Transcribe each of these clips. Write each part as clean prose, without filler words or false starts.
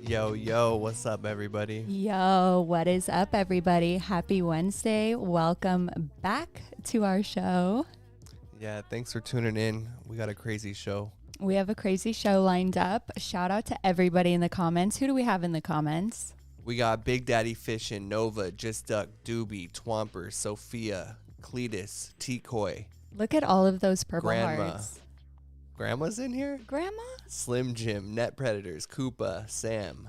Yo, what's up, everybody? Yo, what is up, everybody? Happy Wednesday. Welcome back to our show. Yeah, thanks for tuning in. We got a crazy show. We have a crazy show lined up. Shout out to everybody in the comments. Who do we have in the comments? We got Big Daddy Fishin', Nova, Just Duck, Doobie, Twomper, Sophia, Cletus, TCOY. Look at all of those purple Grandma. hearts. Grandma's in here? Grandma? Slim Jim, Net Predators, Koopa, Sam.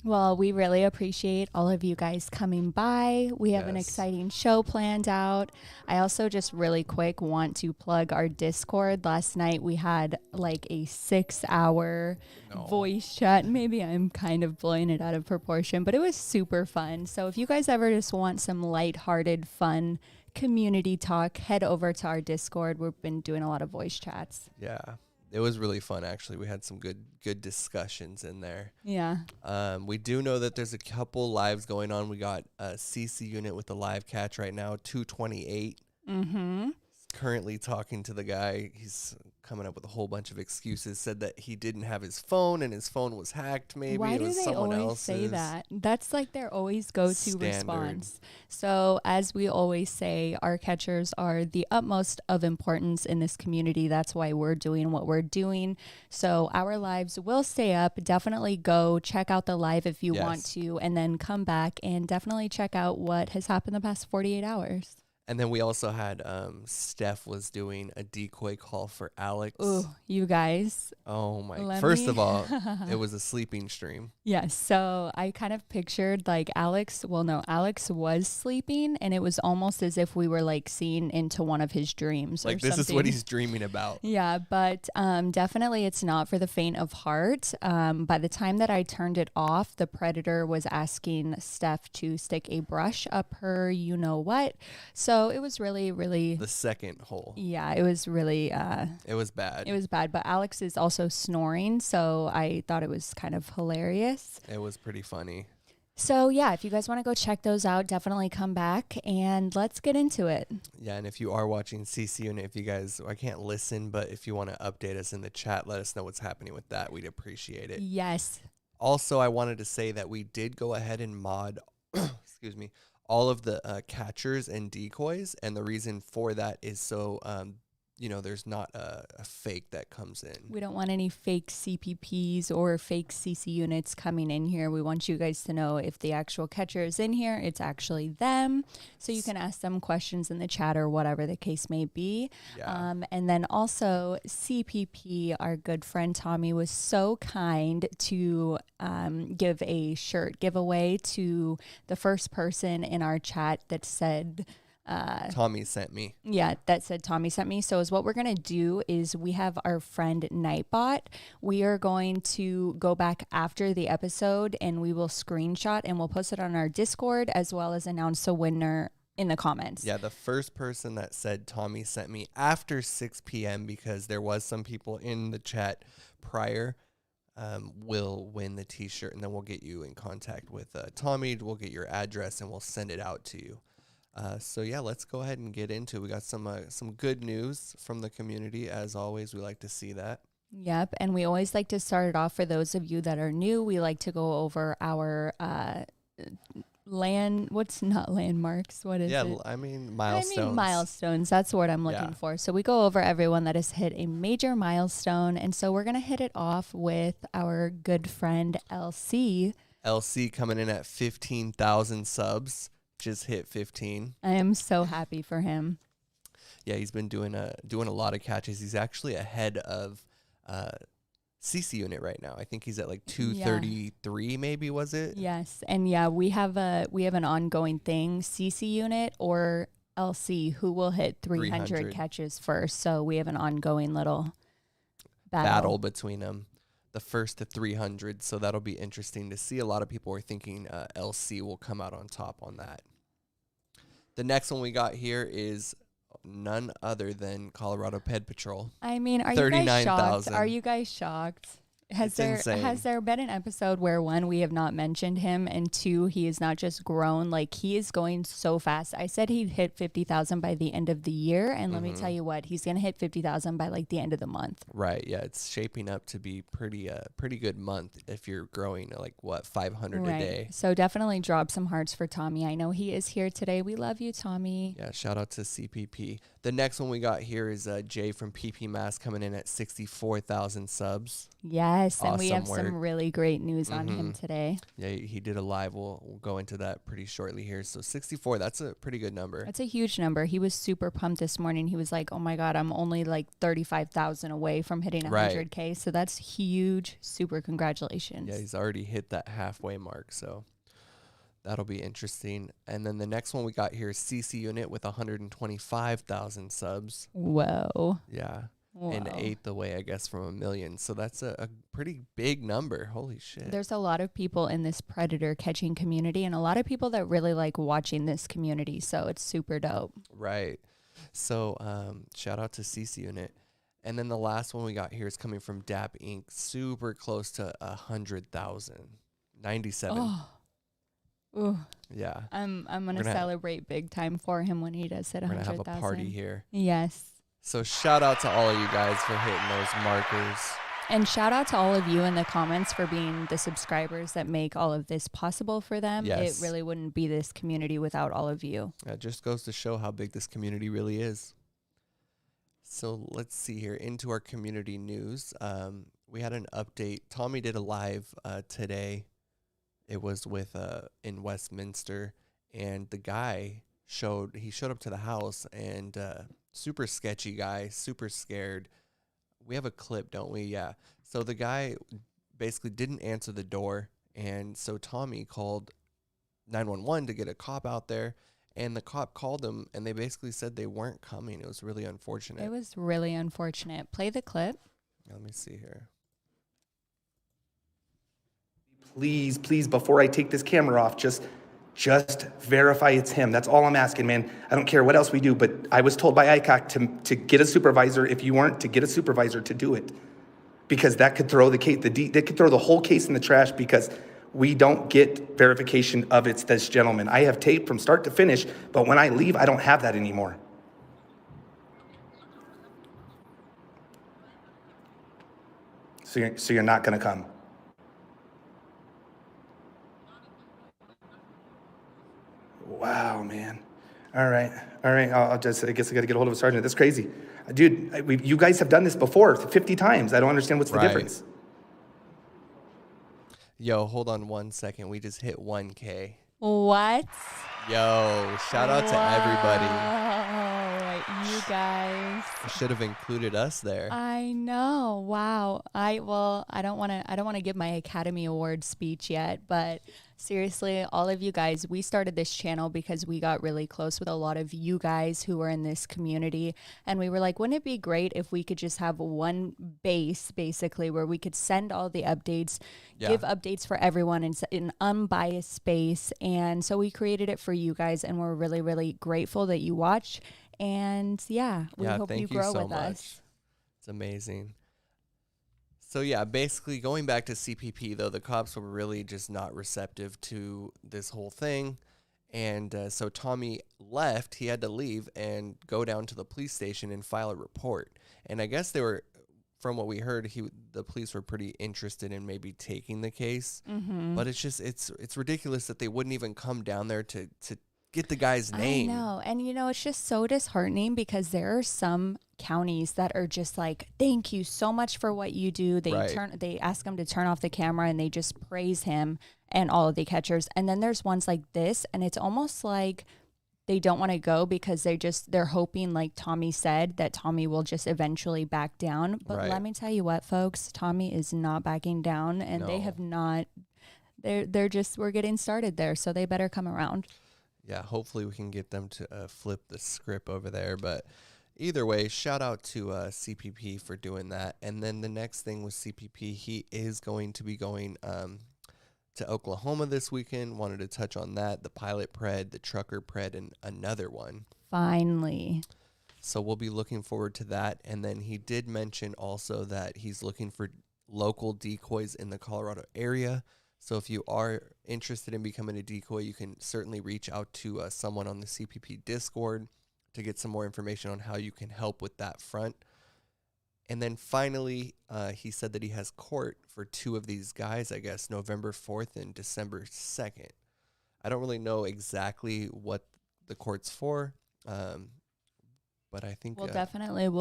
Well, we really appreciate all of you guys coming by. We have an exciting show planned out. I also just really quick want to plug our Discord. Last night we had like a 6-hour voice chat. Maybe I'm kind of blowing it out of proportion, but it was super fun. So if you guys ever just want some lighthearted, fun community talk, head over to our Discord. We've been doing a lot of voice chats. Yeah. It was really fun, actually. We had some good discussions in there. Yeah. We do know that there's a couple lives going on. We got a CC unit with the live catch right now, 228. Mm-hmm. Currently talking to the guy. He's coming up with a whole bunch of excuses. Said that he didn't have his phone and his phone was hacked. Maybe why it was do they someone always else's. say that? That's like their always go-to response. So as we always say, our catchers are the utmost of importance in this community. That's why we're doing what we're doing. So our lives will stay up. Definitely go check out the live if you want to, and then come back and definitely check out what has happened the past 48 hours. And then we also had Steph was doing a decoy call for Alex. Ooh, you guys. Oh my. First of all, it was a sleeping stream. Yes. So I kind of pictured like Alex was sleeping, and it was almost as if we were like seeing into one of his dreams. Like this is what he's dreaming about. Yeah, but definitely it's not for the faint of heart. By the time that I turned it off, the predator was asking Steph to stick a brush up her you-know-what. So it was really, really... The second hole. Yeah, it was really... it was bad. It was bad, but Alex is also snoring, so I thought it was kind of hilarious. It was pretty funny. So yeah, if you guys want to go check those out, definitely come back and let's get into it. Yeah, and if you are watching CC Unit, if you guys, I can't listen, but if you want to update us in the chat, let us know what's happening with that. We'd appreciate it. Yes. Also, I wanted to say that we did go ahead and mod, excuse me, all of the catchers and decoys, and the reason for that is so there's not a fake that comes in. We don't want any fake CPPs or fake CC units coming in here. We want you guys to know if the actual catcher is in here, it's actually them. So you can ask them questions in the chat or whatever the case may be. Yeah. And then also CPP, our good friend Tommy, was so kind to give a shirt giveaway to the first person in our chat that said... Tommy sent me. Yeah, that said Tommy sent me. So is what we're going to do is we have our friend Nightbot. We are going to go back after the episode and we will screenshot and we'll post it on our Discord as well as announce a winner in the comments. Yeah, the first person that said Tommy sent me after 6 p.m. because there was some people in the chat prior will win the t-shirt, and then we'll get you in contact with Tommy. We'll get your address and we'll send it out to you. So yeah, let's go ahead and get into it. We got some good news from the community. As always, we like to see that. Yep, and we always like to start it off for those of you that are new. We like to go over our landmarks? What is it? Yeah, I mean milestones. Milestones. That's the word I'm looking for. So we go over everyone that has hit a major milestone, and so we're gonna hit it off with our good friend LC. LC coming in at 15,000 subs. Just hit 15. I am so happy for him. Yeah, he's been doing a lot of catches. He's actually ahead of CC Unit right now. I think he's at like 233 maybe, was it? Yes. And yeah, we have an ongoing thing, CC Unit or LC, who will hit 300 catches first. So we have an ongoing little battle between them. The first to 300, so that'll be interesting to see. A lot of people are thinking LC will come out on top on that. The next one we got here is none other than Colorado Ped Patrol. I mean, are you guys shocked? Are you guys shocked? Has there been an episode where, one, we have not mentioned him, and two, he is not just grown, like he is going so fast. I said he'd hit 50,000 by the end of the year, and let me tell you what, he's going to hit 50,000 by like the end of the month. Right. Yeah, it's shaping up to be pretty good month if you're growing like 500 a day. So definitely drop some hearts for Tommy. I know he is here today. We love you, Tommy. Yeah, shout out to CPP. The next one we got here is Jay from PP Mass coming in at 64,000 subs. Yes, awesome, and we have some really great news on him today. Yeah, he did a live. We'll go into that pretty shortly here. So 64, that's a pretty good number. That's a huge number. He was super pumped this morning. He was like, oh my God, I'm only like 35,000 away from hitting 100K. So that's huge. Super congratulations. Yeah, he's already hit that halfway mark. So that'll be interesting. And then the next one we got here is CC Unit with 125,000 subs. Whoa. Yeah. Whoa. And eighth away, I guess, from 1 million. So that's a pretty big number. Holy shit. There's a lot of people in this predator catching community and a lot of people that really like watching this community. So it's super dope. Right. So shout out to CC Unit. And then the last one we got here is coming from DAP Inc. Super close to 100,000. 97. Oh. Ooh. Yeah. I'm gonna celebrate big time for him when he does hit 100,000. We're gonna have a party here. Yes. So shout out to all of you guys for hitting those markers. And shout out to all of you in the comments for being the subscribers that make all of this possible for them. Yes. It really wouldn't be this community without all of you. It just goes to show how big this community really is. So let's see here into our community news. We had an update. Tommy did a live today. It was with in Westminster, and the guy showed up to the house, and super sketchy guy, super scared. We have a clip, don't we? Yeah. So the guy basically didn't answer the door, and so Tommy called 911 to get a cop out there, and the cop called him, and they basically said they weren't coming. It was really unfortunate. It was really unfortunate. Play the clip. Let me see here. Please, before I take this camera off, just verify it's him. That's all I'm asking, man. I don't care what else we do, but I was told by ICAC to get a supervisor. If you weren't, to get a supervisor to do it, because that could throw the case, that could throw the whole case in the trash, because we don't get verification of it's this gentleman. I have tape from start to finish, but when I leave, I don't have that anymore. So you're not going to come. Wow, man. All right. I guess I got to get a hold of a sergeant. That's crazy. Dude, you guys have done this before 50 times. I don't understand what's the difference. Yo, hold on 1 second. We just hit 1K. What? Yo, shout out to everybody. You guys should have included us there. I know. Wow. I don't want to give my Academy Award speech yet, but seriously, all of you guys, we started this channel because we got really close with a lot of you guys who are in this community, and we were like, wouldn't it be great if we could just have one base basically where we could send all the updates, give updates for everyone in an unbiased space. And so we created it for you guys, and we're really, really grateful that you watch. And we hope you grow with us. It's amazing. So yeah, basically going back to CPP though, the cops were really just not receptive to this whole thing. And so Tommy left. He had to leave and go down to the police station and file a report. And I guess they were, from what we heard, the police were pretty interested in maybe taking the case. Mm-hmm. But it's just, it's ridiculous that they wouldn't even come down there to get the guy's name. I know. And it's just so disheartening because there are some counties that are just like, thank you so much for what you do. They ask him to turn off the camera and they just praise him and all of the catchers. And then there's ones like this, and it's almost like they don't want to go because they're hoping, like Tommy said, that Tommy will just eventually back down. But let me tell you what, folks, Tommy is not backing down, and they have not. We're getting started there, so they better come around. Yeah, hopefully we can get them to flip the script over there. But either way, shout out to CPP for doing that. And then the next thing with CPP, he is going to be going to Oklahoma this weekend. Wanted to touch on that, the pilot pred, the trucker pred, and another one. Finally. So we'll be looking forward to that. And then he did mention also that he's looking for local decoys in the Colorado area. So if you are interested in becoming a decoy, you can certainly reach out to someone on the CPP Discord to get some more information on how you can help with that front. And then finally, he said that he has court for 2 of these guys, I guess, November 4th and December 2nd. I don't really know exactly what the court's for, but I think we'll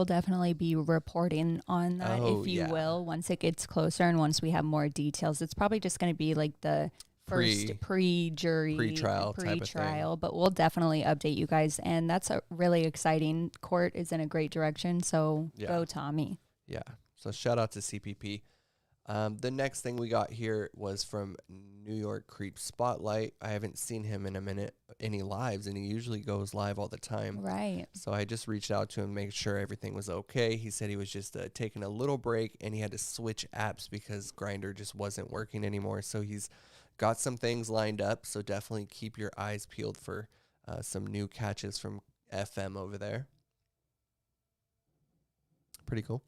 definitely be reporting on that, if you will, once it gets closer and once we have more details. It's probably just going to be like the first pre-jury, pre-trial, but we'll definitely update you guys. And that's a really exciting. Court is in a great direction, so go Tommy. Yeah, so shout out to CPP. The next thing we got here was from New York Creep Spotlight. I haven't seen him in a minute, any lives, and he usually goes live all the time. Right. So I just reached out to him, make sure everything was okay. He said he was just taking a little break, and he had to switch apps because Grindr just wasn't working anymore. So he's got some things lined up, so definitely keep your eyes peeled for some new catches from FM over there. Pretty cool.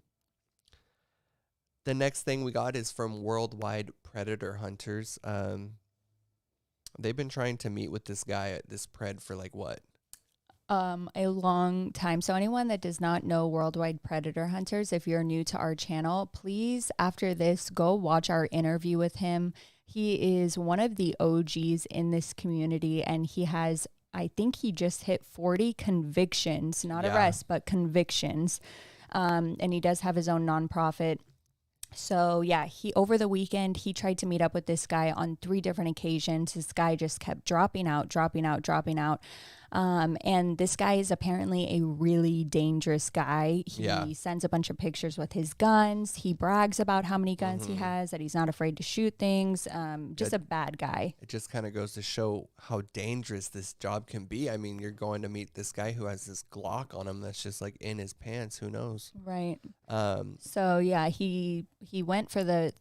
The next thing we got is from Worldwide Predator Hunters. They've been trying to meet with this guy at this pred for like what? A long time. So anyone that does not know Worldwide Predator Hunters, if you're new to our channel, please, after this, go watch our interview with him. He is one of the OGs in this community, and he has, I think he just hit 40 convictions, not arrests, but convictions. And he does have his own nonprofit. So yeah, over the weekend, he tried to meet up with this guy on 3 different occasions. This guy just kept dropping out. And this guy is apparently a really dangerous guy. He sends a bunch of pictures with his guns. He brags about how many guns he has, that he's not afraid to shoot things. Just a bad guy. It just kind of goes to show how dangerous this job can be. I mean, you're going to meet this guy who has this Glock on him that's just like in his pants. Who knows? Right. So yeah, he went for the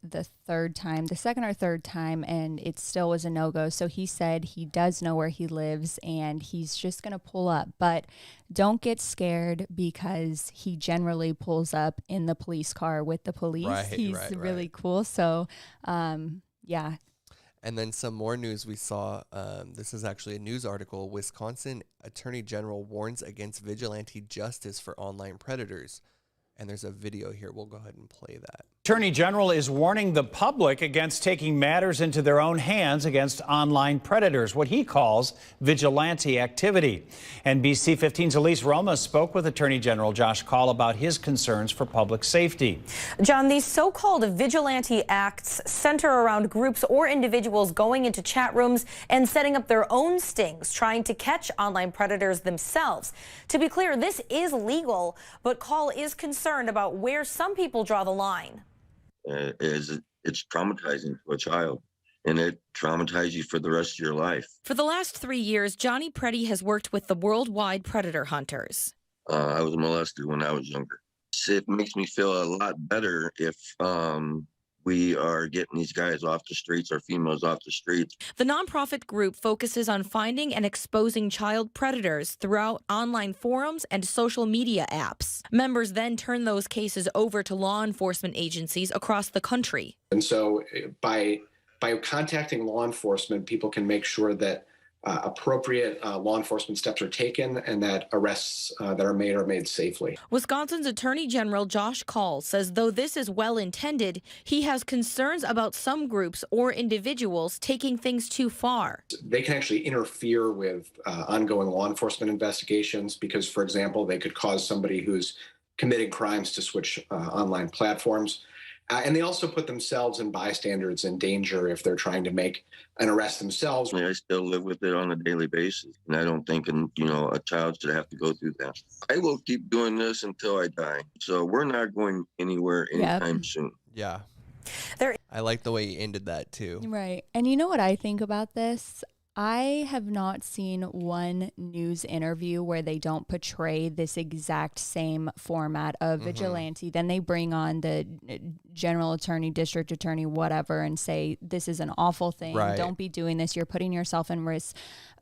third time, the second or third time, and it still was a no-go. So he said he does know where he lives, and he's just going to pull up. But don't get scared, because he generally pulls up in the police car with the police. He's really cool. So, yeah. And then some more news we saw. This is actually a news article. Wisconsin Attorney General warns against vigilante justice for online predators. And there's a video here. We'll go ahead and play that. Attorney General is warning the public against taking matters into their own hands against online predators, what he calls vigilante activity. NBC 15's Elise Roma spoke with Attorney General Josh Call about his concerns for public safety. John, these so-called vigilante acts center around groups or individuals going into chat rooms and setting up their own stings, trying to catch online predators themselves. To be clear, this is legal, but Call is concerned about where some people draw the line. It's traumatizing to a child, and it traumatizes you for the rest of your life. For the last 3 years, Johnny Preddy has worked with the Worldwide Predator Hunters. I was molested when I was younger. It makes me feel a lot better if we are getting these guys off the streets or females off the streets. The nonprofit group focuses on finding and exposing child predators throughout online forums and social media apps. Members then turn those cases over to law enforcement agencies across the country. And so by contacting law enforcement, people can make sure that appropriate law enforcement steps are taken and that arrests that are made safely. Wisconsin's Attorney General Josh Call says though this is well intended, he has concerns about some groups or individuals taking things too far. They can actually interfere with ongoing law enforcement investigations because, for example, they could cause somebody who's committed crimes to switch online platforms. And they also put themselves and bystanders in danger if they're trying to make an arrest themselves. I still live with it on a daily basis, and I don't think, a child should have to go through that. I will keep doing this until I die. So we're not going anywhere anytime soon. Yeah. I like the way he ended that too. Right. And you know what I think about this? I have not seen one news interview where they don't portray this exact same format of vigilante. Then they bring on the general attorney, district attorney, whatever, and say, this is an awful thing. Right. Don't be doing this. You're putting yourself in risk.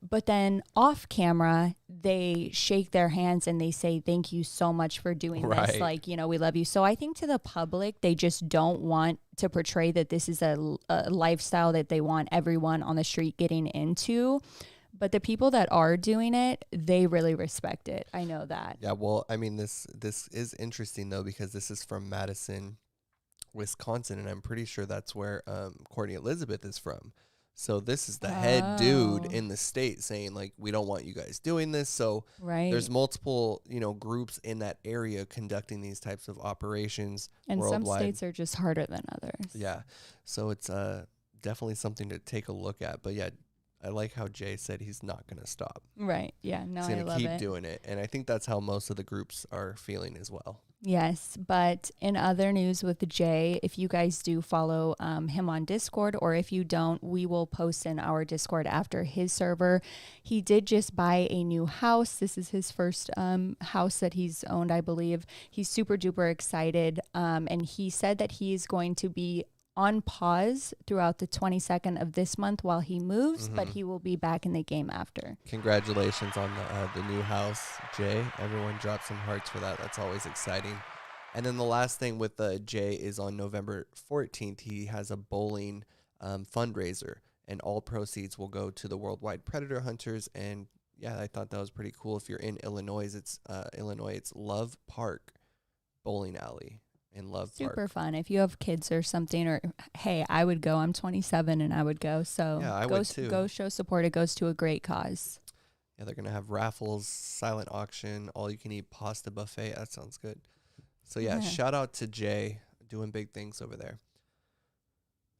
But then off camera, they shake their hands and they say, thank you so much for doing this. Right. Like, you know, we love you. So I think to the public, they just don't want to portray that this is a lifestyle that they want everyone on the street getting into. But the people that are doing it, they really respect it. I know that. Yeah, well, I mean, this is interesting, though, because this is from Madison, Wisconsin, and I'm pretty sure that's where Courtney Elizabeth is from. So this is the head dude in the state saying, like, we don't want you guys doing this. So there's multiple, you know, groups in that area conducting these types of operations and worldwide. Some states are just harder than others. Yeah. So it's definitely something to take a look at. But, yeah, I like how Jay said he's not going to stop. Right. Yeah. No, he's I going to love keep it. doing it. And I think that's how most of the groups are feeling as well. Yes, but in other news with Jay, if you guys do follow him on Discord, or if you don't, we will post in our Discord after his server. He did just buy a new house. This is his first house that he's owned, I believe. He's super duper excited, and he said that he's going to be on pause throughout the 22nd of this month while he moves, but he will be back in the game after. Congratulations on the new house, Jay. Everyone drop some hearts for that. That's always exciting. And then the last thing with Jay is on November 14th, he has a bowling fundraiser, and all proceeds will go to the Worldwide Predator Hunters. And yeah, I thought that was pretty cool. If you're in Illinois, it's Love Park Bowling Alley. In Love Park. Super fun. If you have kids or something, or hey, I would go. I'm 27 and I would go. So yeah, I would too. Go show support. It goes to a great cause. Yeah, they're gonna have raffles, silent auction, all you can eat pasta buffet. That sounds good. So yeah, shout out to Jay doing big things over there.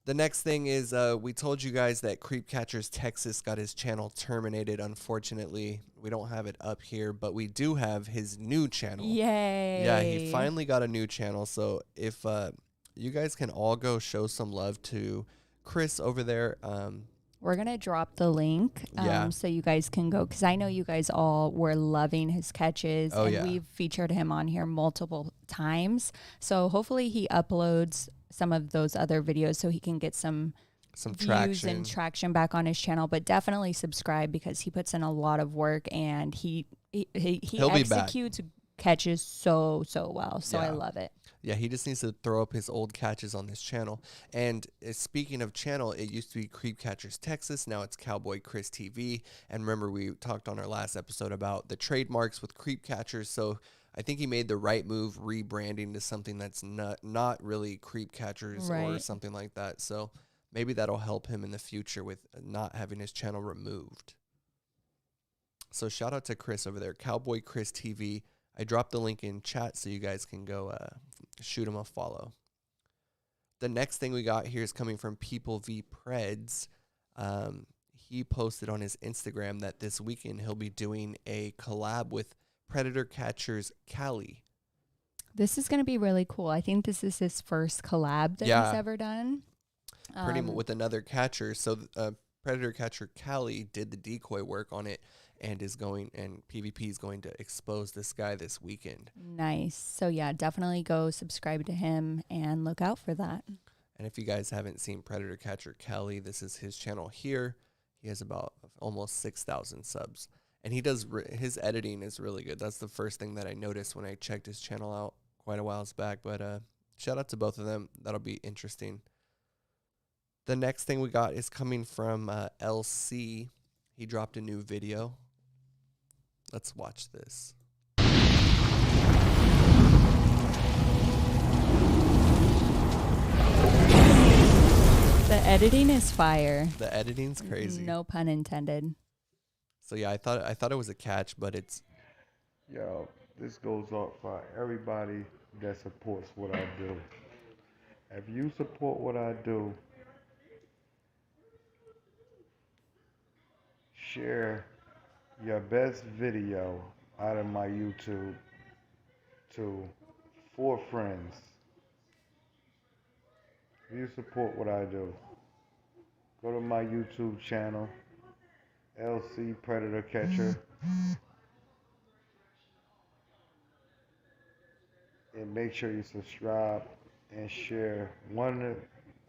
The next thing is we told you guys that Creep Catchers Texas got his channel terminated. Unfortunately, we don't have it up here, but we do have his new channel. Yay. Yeah, he finally got a new channel. So if you guys can all go show some love to Chris over there. We're going to drop the link so you guys can go, because I know you guys all were loving his catches. We've featured him on here multiple times. So hopefully he uploads some of those other videos so he can get some views and traction back on his channel. But definitely subscribe, because he puts in a lot of work, and he executes catches so well. So I love it. Yeah, he just needs to throw up his old catches on his channel. And speaking of channel, it used to be Creep Catchers Texas. Now it's Cowboy Chris TV. And remember, we talked on our last episode about the trademarks with Creep Catchers. So I think he made the right move rebranding to something that's not really Creep Catchers or something like that. So maybe that'll help him in the future with not having his channel removed. So shout out to Chris over there, Cowboy Chris TV. I dropped the link in chat so you guys can go shoot him a follow. The next thing we got here is coming from People v Predheads. He posted on his Instagram that this weekend he'll be doing a collab with Predator Catchers Cali. This is going to be really cool. I think this is his first collab that he's ever done. Pretty much with another catcher. So Predator Catcher Cali did the decoy work on it, and PvP is going to expose this guy this weekend. Nice. So yeah, definitely go subscribe to him and look out for that. And if you guys haven't seen Predator Catcher Kelly, this is his channel here. He has about almost 6,000 subs. And he does, his editing is really good. That's the first thing that I noticed when I checked his channel out quite a while back. But shout out to both of them. That'll be interesting. The next thing we got is coming from LC. He dropped a new video. Let's watch this. The editing is fire. The editing's crazy. No pun intended. So yeah, I thought it was a catch, but it's... Yo, this goes out for everybody that supports what I do. If you support what I do, share your best video out of my YouTube to 4 friends. If you support what I do, go to my YouTube channel, LC Predator Catcher, and make sure you subscribe and share one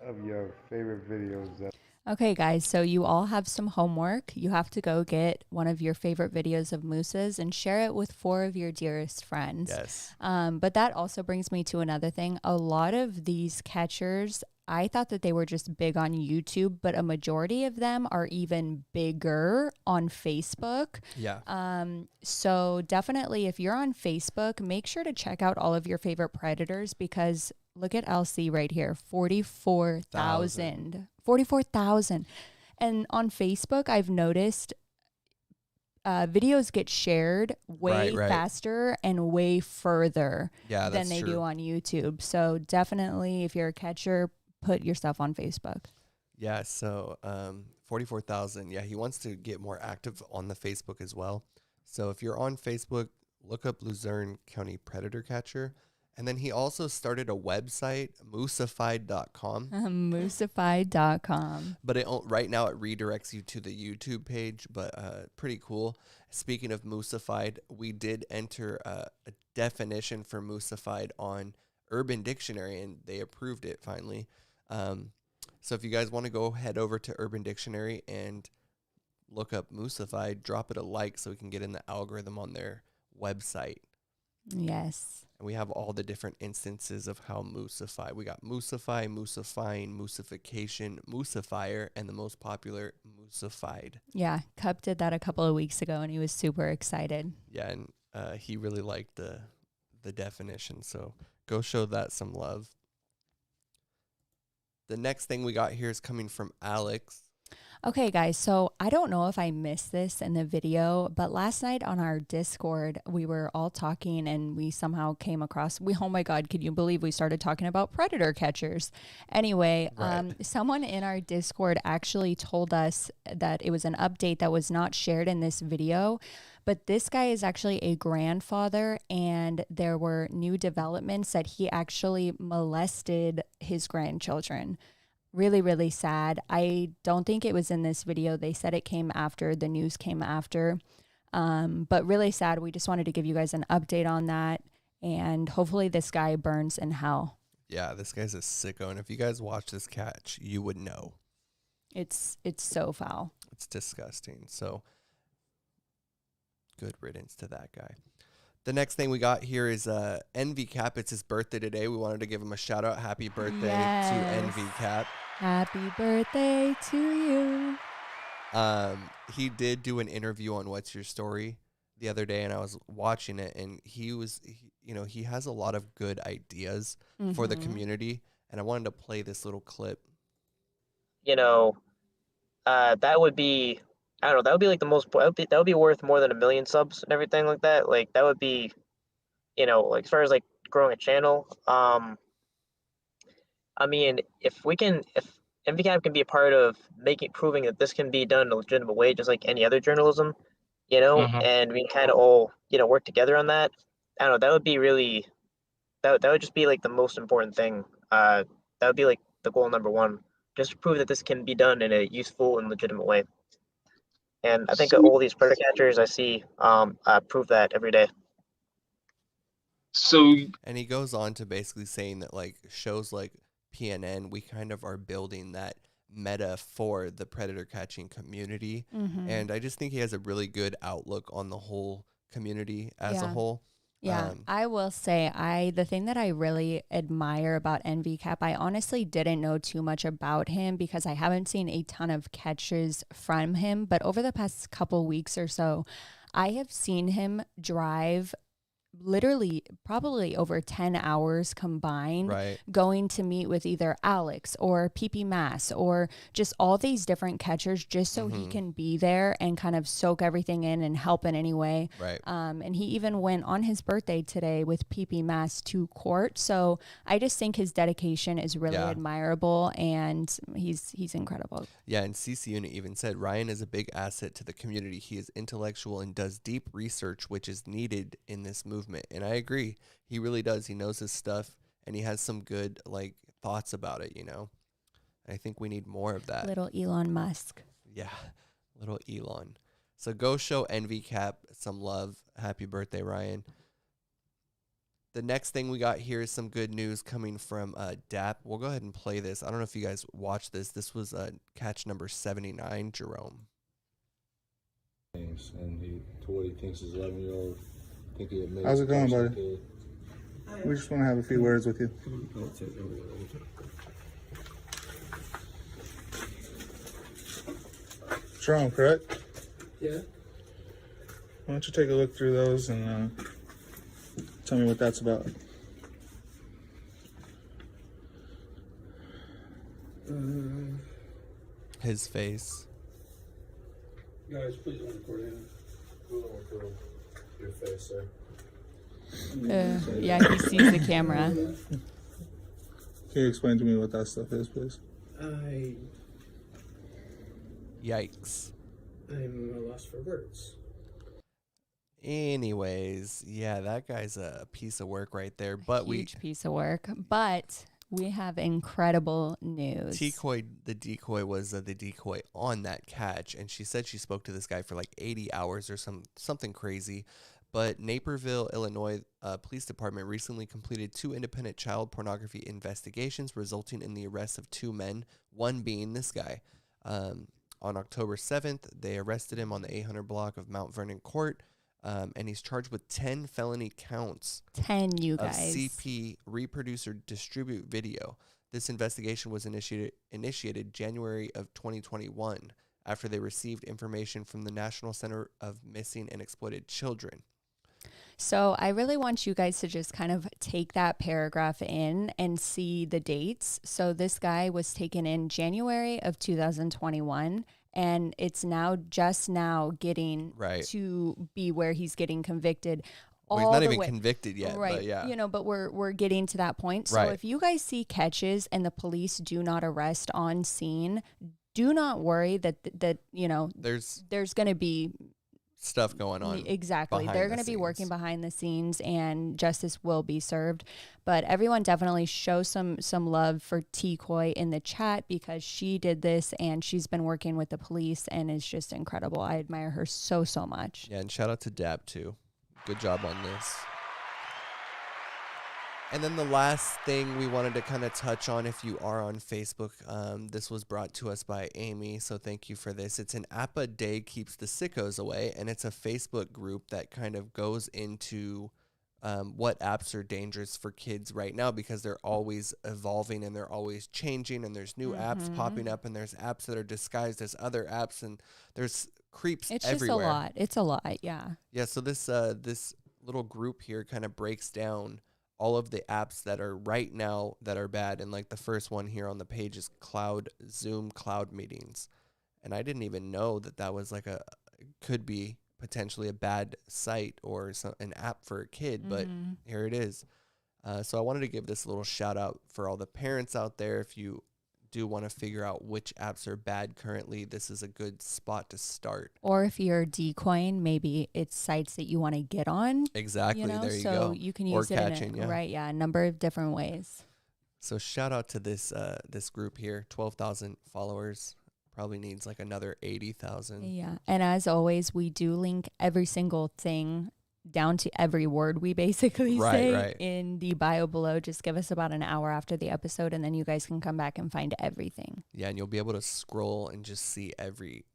of your favorite videos that. Okay, guys, so you all have some homework. You have to go get one of your favorite videos of mooses and share it with 4 of your dearest friends. Yes. But that also brings me to another thing. A lot of these catchers, I thought that they were just big on YouTube, but a majority of them are even bigger on Facebook. Yeah. So definitely, if you're on Facebook, make sure to check out all of your favorite predators, because look at LC right here, 44,000. 44,000. And on Facebook, I've noticed videos get shared way faster and way further than they do on YouTube. So definitely, if you're a catcher, put your stuff on Facebook. Yeah, so 44,000. Yeah, he wants to get more active on the Facebook as well. So if you're on Facebook, look up Luzerne County Predator Catcher. And then he also started a website, moosified.com. Moosified.com. But right now it redirects you to the YouTube page, but pretty cool. Speaking of moosified, we did enter a definition for moosified on Urban Dictionary, and they approved it finally. So if you guys want to go head over to Urban Dictionary and look up moosified, drop it a like so we can get in the algorithm on their website. Yes. And we have all the different instances of how moosify. We got moosify, moosifying, moosification, moosifier, and the most popular, moosified. Yeah, Cup did that a couple of weeks ago, and he was super excited. Yeah, and he really liked the definition, so go show that some love. The next thing we got here is coming from Alex. Okay, guys, so I don't know if I missed this in the video, but last night on our Discord, we were all talking and we somehow came across, oh my God, can you believe we started talking about predator catchers? Anyway, someone in our Discord actually told us that it was an update that was not shared in this video, but this guy is actually a grandfather, and there were new developments that he actually molested his grandchildren. Really, really sad. I don't think it was in this video. They said it came after, the news came after. But really sad. We just wanted to give you guys an update on that. And hopefully this guy burns in hell. Yeah, this guy's a sicko. And if you guys watch this catch, you would know. It's so foul. It's disgusting. So good riddance to that guy. The next thing we got here is NVCAP. It's his birthday today. We wanted to give him a shout out. Happy birthday to NVCAP. Happy birthday to you. He did do an interview on What's Your Story the other day, and I was watching it, and he has a lot of good ideas for the community, and I wanted to play this little clip. That would be, I don't know, that would be like that would be worth more than 1 million subs and everything like that. Like that would be, like as far as like growing a channel. I mean, if NVCAP can be a part of proving that this can be done in a legitimate way, just like any other journalism, and we kind of all, work together on that. I don't know, that would be really, that would just be like the most important thing. That would be like the goal number 1, just to prove that this can be done in a useful and legitimate way. And I think all these predator catchers I see prove that every day. And he goes on to basically saying that like shows like PNN, we kind of are building that meta for the predator catching community. And I just think he has a really good outlook on the whole community as a whole. Yeah, I will say the thing that I really admire about NVCAP, I honestly didn't know too much about him because I haven't seen a ton of catches from him. But over the past couple weeks or so, I have seen him drive literally probably over 10 hours combined, going to meet with either Alex or PP Mass or just all these different catchers just so he can be there and kind of soak everything in and help in any way. And he even went on his birthday today with PP Mass to court. So I just think his dedication is really admirable, and he's incredible. Yeah, and CC Unit even said Ryan is a big asset to the community. He is intellectual and does deep research, which is needed in this movement. And I agree. He really does. He knows his stuff, and he has some good like thoughts about it, I think we need more of that. Little Elon Musk. Yeah, little Elon. So go show NVCAP some love. Happy birthday, Ryan. The next thing we got here is some good news coming from DAP. We'll go ahead and play this. I don't know if you guys watched this. This was catch number 79, Jerome. And he, to what he thinks his 11-year-old think he admits. How's it going, buddy? We just want to have a few words with you. Jerome, correct? Yeah. Why don't you take a look through those and tell me what that's about. His face. Guys, please don't record him. We don't record your face, sir. Yeah, he sees the camera. Can you explain to me what that stuff is, please? Yikes. I'm at a loss for words. Anyways, yeah, that guy's a piece of work right there. But Huge piece of work. But we have incredible news. TCOY, the decoy, was the decoy on that catch, and she said she spoke to this guy for like 80 hours or something crazy. But Naperville, Illinois Police Department recently completed 2 independent child pornography investigations, resulting in the arrest of 2 men, one being this guy. On October 7th, they arrested him on the 800 block of Mount Vernon Court, and he's charged with 10 felony counts 10, you of guys. CP, reproduce or distribute video. This investigation was initiated January of 2021 after they received information from the National Center of Missing and Exploited Children. So I really want you guys to just kind of take that paragraph in and see the dates. So this guy was taken in January of 2021, and it's just now getting to be where he's getting convicted. Well, he's not even convicted yet, right? But yeah, you know, but we're getting to that point. So if you guys see catches and the police do not arrest on scene, do not worry that you know there's going to be stuff going on. Exactly. They're going to be working behind the scenes and justice will be served. But everyone definitely show some love for TCOY in the chat because she did this and she's been working with the police and is just incredible. I admire her so much. Yeah, and shout out to Dab too. Good job on this. And then the last thing we wanted to kind of touch on, if you are on Facebook, this was brought to us by Amy, so thank you for this. It's an app a day keeps the sickos away, and it's a Facebook group that kind of goes into what apps are dangerous for kids right now because they're always evolving and they're always changing, and there's new apps popping up, and there's apps that are disguised as other apps, and there's creeps everywhere. It's just a lot. It's a lot, yeah. Yeah, so this little group here kind of breaks down all of the apps that are right now that are bad. And like the first one here on the page is Zoom cloud meetings. And I didn't even know that was like could be potentially a bad site or an app for a kid, but here it is. So I wanted to give this little shout out for all the parents out there. If you do want to figure out which apps are bad currently, this is a good spot to start. Or if you're decoying, maybe it's sites that you want to get on. Exactly. There you go. So you can use it in a number of different ways. So shout out to this group here, 12,000 followers. Probably needs like another 80,000. Yeah. And as always, we do link every single thing down to every word we basically say in the bio below. Just give us about an hour after the episode and then you guys can come back and find everything. Yeah, and you'll be able to scroll and just see every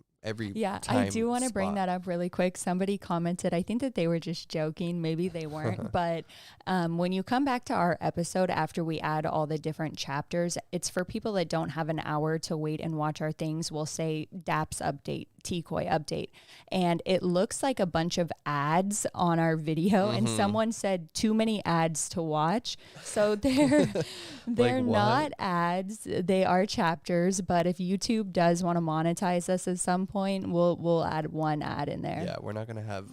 yeah, I do want to bring that up really quick. Somebody commented, I think that they were just joking, maybe they weren't, but when you come back to our episode after we add all the different chapters, it's for people that don't have an hour to wait and watch our things. We'll say DAPS update, TCOY update, and it looks like a bunch of ads on our video, and someone said too many ads to watch. So they're not ads, they are chapters, but if YouTube does want to monetize us at some point, we'll add one ad in there. Yeah, we're not going to have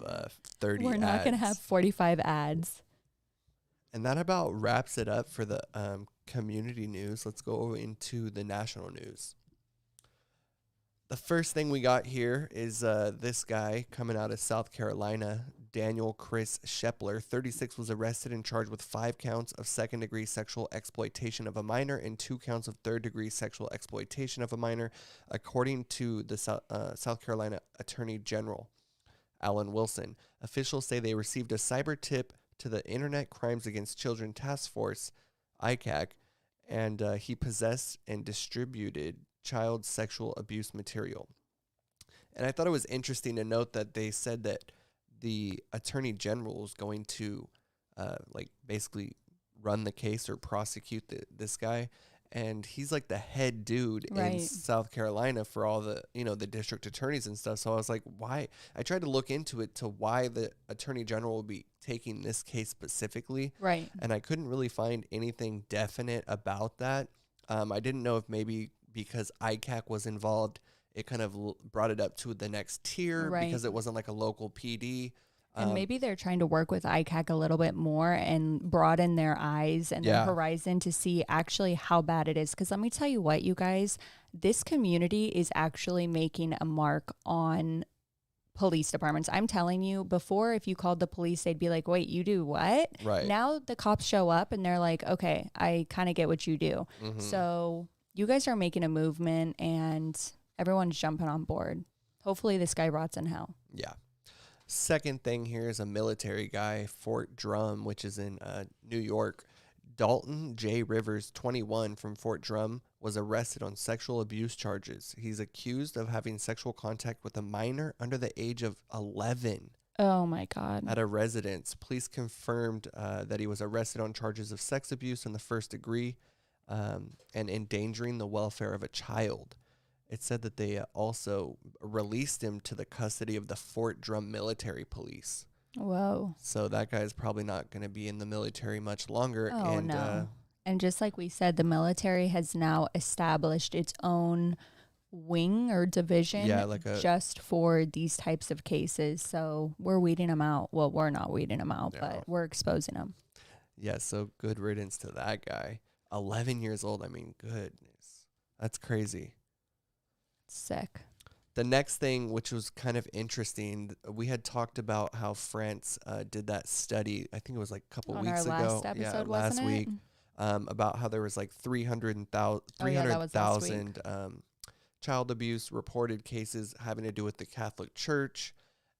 30 We're not going to have 45 ads. And that about wraps it up for the community news. Let's go into the national news. The first thing we got here is this guy coming out of South Carolina, Daniel Chris Shepler, 36, was arrested and charged with 5 counts of second-degree sexual exploitation of a minor and 2 counts of third-degree sexual exploitation of a minor, according to the South Carolina Attorney General, Alan Wilson. Officials say they received a cyber tip to the Internet Crimes Against Children Task Force, ICAC, and he possessed and distributed child sexual abuse material. And I thought it was interesting to note that they said that the Attorney General is going to basically run the case or prosecute this guy. And he's like the head dude in South Carolina for all the, the district attorneys and stuff. So I was like, why? I tried to look into it to why the Attorney General will be taking this case specifically. Right. And I couldn't really find anything definite about that. I didn't know if maybe because ICAC was involved, it kind of brought it up to the next tier because it wasn't like a local PD. And maybe they're trying to work with ICAC a little bit more and broaden their eyes and their horizon to see actually how bad it is. Because let me tell you what, you guys, this community is actually making a mark on police departments. I'm telling you, before, if you called the police, they'd be like, wait, you do what? Right. Now the cops show up and they're like, okay, I kind of get what you do. Mm-hmm. So you guys are making a movement and everyone's jumping on board. Hopefully this guy rots in hell. Yeah. Second thing here is a military guy, Fort Drum, which is in New York. Dalton J. Rivers, 21, from Fort Drum, was arrested on sexual abuse charges. He's accused of having sexual contact with a minor under the age of 11. Oh, my God. At a residence. Police confirmed that he was arrested on charges of sex abuse in the first degree and endangering the welfare of a child. It said that they also released him to the custody of the Fort Drum military police. Whoa. So that guy is probably not going to be in the military much longer. Oh, no. And just like we said, the military has now established its own wing or division just for these types of cases. So we're weeding them out. Well, we're not weeding them out, but we're exposing them. Yeah, so good riddance to that guy. 11 years old. I mean, goodness. That's crazy. Sick. The next thing, which was kind of interesting, we had talked about how France did that study. I think it was like a couple weeks ago. Last episode, last week, about how there was like 300,000 child abuse reported cases having to do with the Catholic Church.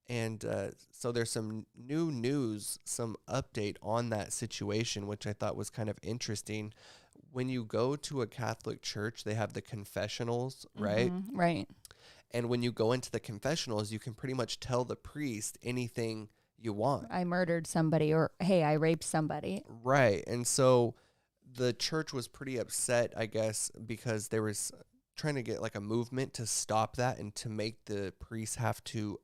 And so there's some new news, some update on that situation, which I thought was kind of interesting. When you go to a Catholic church, they have the confessionals, right? Mm-hmm, right. And when you go into the confessionals, you can pretty much tell the priest anything you want. I murdered somebody, or, hey, I raped somebody. Right. And so the church was pretty upset, I guess, because there was trying to get like a movement to stop that and to make the priests have to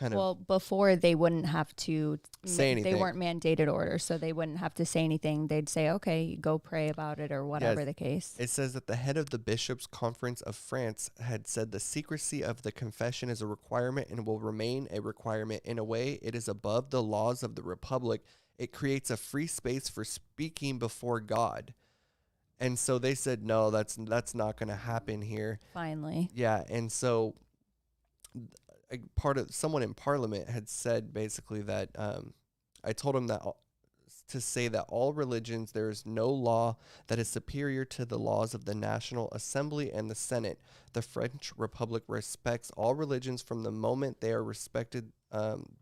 Well, before they wouldn't have to say anything. They weren't mandated orders, so they wouldn't have to say anything. They'd say, okay, go pray about it or whatever the case. It says that the head of the Bishops' Conference of France had said the secrecy of the confession is a requirement and will remain a requirement. In a way, it is above the laws of the Republic. It creates a free space for speaking before God. And so they said, no, that's not going to happen here. Finally. Yeah, and so someone in Parliament had said basically that I told him that to say that all religions, there is no law that is superior to the laws of the National Assembly and the Senate. The French Republic respects all religions from the moment they are respected.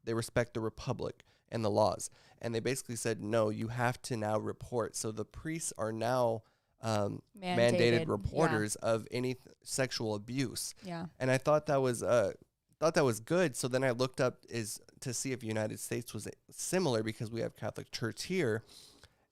They respect the Republic and the laws. And they basically said, no, you have to now report. So the priests are now mandated reporters of any sexual abuse. Yeah. And I thought that was good. So then I looked up to see if the United States was similar, because we have Catholic Church here.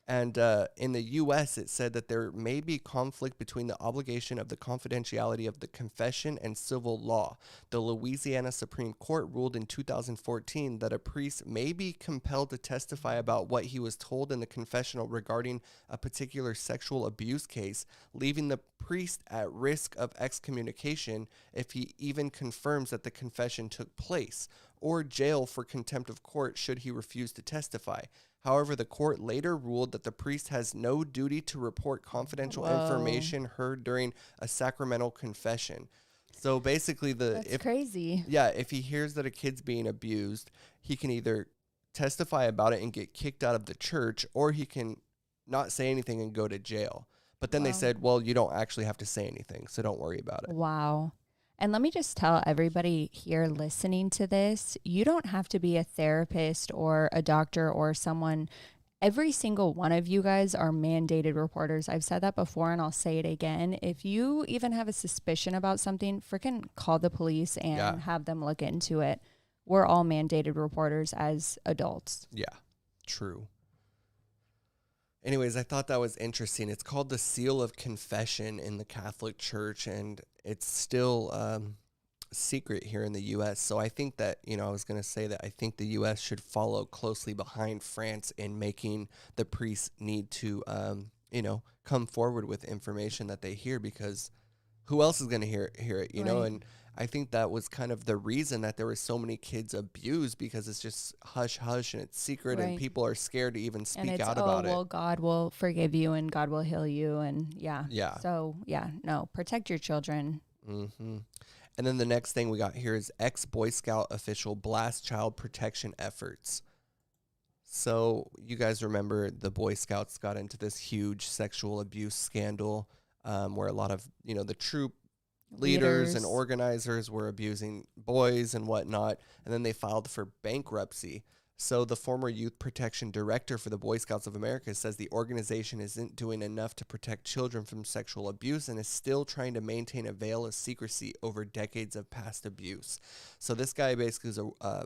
And in the U.S., it said that there may be conflict between the obligation of the confidentiality of the confession and civil law. The Louisiana Supreme Court ruled in 2014 that a priest may be compelled to testify about what he was told in the confessional regarding a particular sexual abuse case, leaving the priest at risk of excommunication if he even confirms that the confession took place, or jail for contempt of court should he refuse to testify. However, the court later ruled that the priest has no duty to report confidential information heard during a sacramental confession. So basically, That's crazy. Yeah, if he hears that a kid's being abused, he can either testify about it and get kicked out of the church, or he can not say anything and go to jail. But then they said, well, you don't actually have to say anything, so don't worry about it. Wow. And let me just tell everybody here listening to this, you don't have to be a therapist or a doctor or someone every single one of you guys are mandated reporters. I've said that before and I'll say it again. If you even have a suspicion about something, freaking call the police and have them look into it. We're all mandated reporters as adults. Yeah, true. Anyways, I thought that was interesting. It's called the Seal of Confession in the Catholic Church, and it's still secret here in the U.S. So I think that, I was going to say that I think the U.S. should follow closely behind France in making the priests need to, come forward with information that they hear, because who else is going to hear it, you know? And I think that was kind of the reason that there were so many kids abused, because it's just hush hush and it's secret and people are scared to even speak out about it. Well, God will forgive you and God will heal you. And So protect your children. Mm-hmm. And then the next thing we got here is ex-Boy Scout official blast child protection efforts. So you guys remember the Boy Scouts got into this huge sexual abuse scandal where a lot of, the troop leaders and organizers were abusing boys and whatnot, and then they filed for bankruptcy. So the former youth protection director for the Boy Scouts of America says the organization isn't doing enough to protect children from sexual abuse and is still trying to maintain a veil of secrecy over decades of past abuse. So this guy basically is a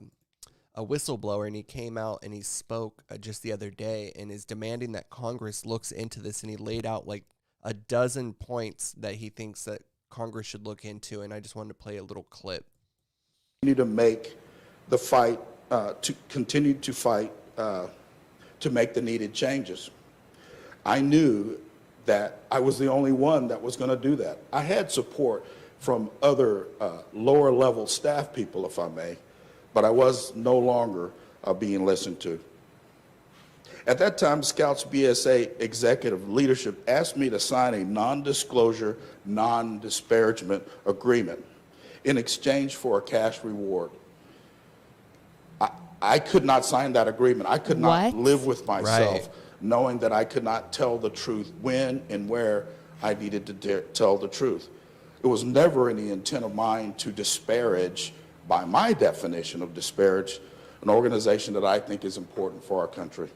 whistleblower, and he came out and he spoke just the other day and is demanding that Congress looks into this, and he laid out like a dozen points that he thinks that Congress should look into, and I just wanted to play a little clip. We need to make the fight, to continue to fight to make the needed changes. I knew that I was the only one that was going to do that. I had support from other lower level staff people, if I may, but I was no longer being listened to. At that time, Scouts BSA executive leadership asked me to sign a non-disclosure, non-disparagement agreement in exchange for a cash reward. I could not sign that agreement. I could not live with myself knowing that I could not tell the truth when and where I needed to tell the truth. It was never any intent of mine to disparage, by my definition of disparage, an organization that I think is important for our country.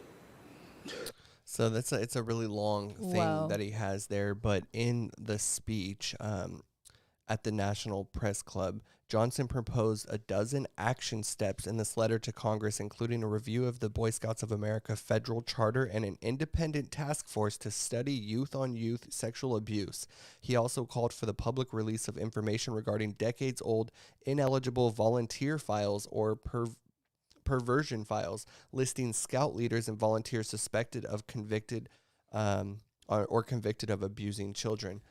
So it's a really long thing that he has there, but in the speech at the National Press Club, Johnson proposed a dozen action steps in this letter to Congress, including a review of the Boy Scouts of America federal charter and an independent task force to study youth-on-youth sexual abuse. He also called for the public release of information regarding decades-old ineligible volunteer files or perversion files, listing scout leaders and volunteers suspected of convicted of abusing children.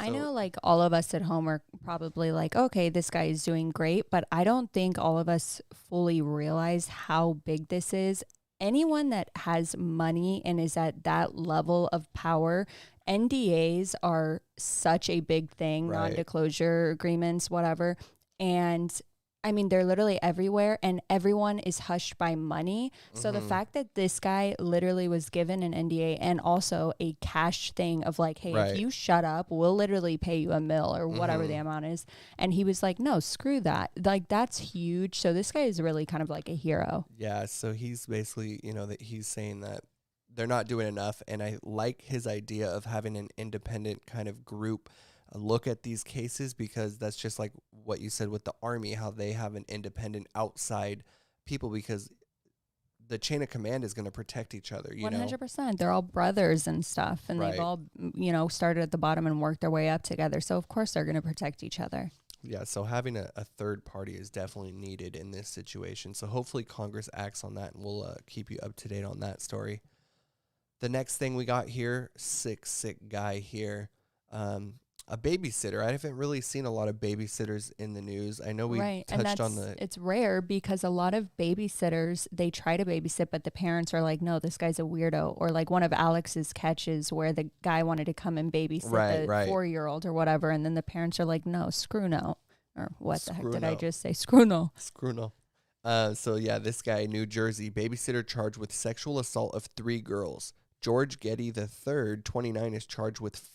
I know like all of us at home are probably like, okay, this guy is doing great, but I don't think all of us fully realize how big this is. Anyone that has money and is at that level of power, NDAs are such a big thing, non-disclosure agreements, whatever. And I mean, they're literally everywhere and everyone is hushed by money. So the fact that this guy literally was given an NDA and also a cash thing of like, hey, if you shut up, we'll literally pay you $1 million or whatever the amount is. And he was like, no, screw that. Like, that's huge. So this guy is really kind of like a hero. Yeah. So he's basically, that he's saying that they're not doing enough. And I like his idea of having an independent kind of group look at these cases, because that's just like what you said with the Army, how they have an independent outside people, because the chain of command is going to protect each other. 100%. They're all brothers and stuff, and they've all, started at the bottom and worked their way up together. So of course they're going to protect each other. Yeah. So having a third party is definitely needed in this situation. So hopefully Congress acts on that, and we'll keep you up to date on that story. The next thing we got here, sick guy here. A babysitter. I haven't really seen a lot of babysitters in the news. I know we touched on it's rare because a lot of babysitters, they try to babysit, but the parents are like, no, this guy's a weirdo. Or like one of Alex's catches where the guy wanted to come and babysit the 4-year-old or whatever. And then the parents are like, no, screw no. Or what the heck did I just say? Screw no. Screw no. So yeah, this guy, New Jersey, babysitter charged with sexual assault of 3 girls. George Getty III, 29, is charged with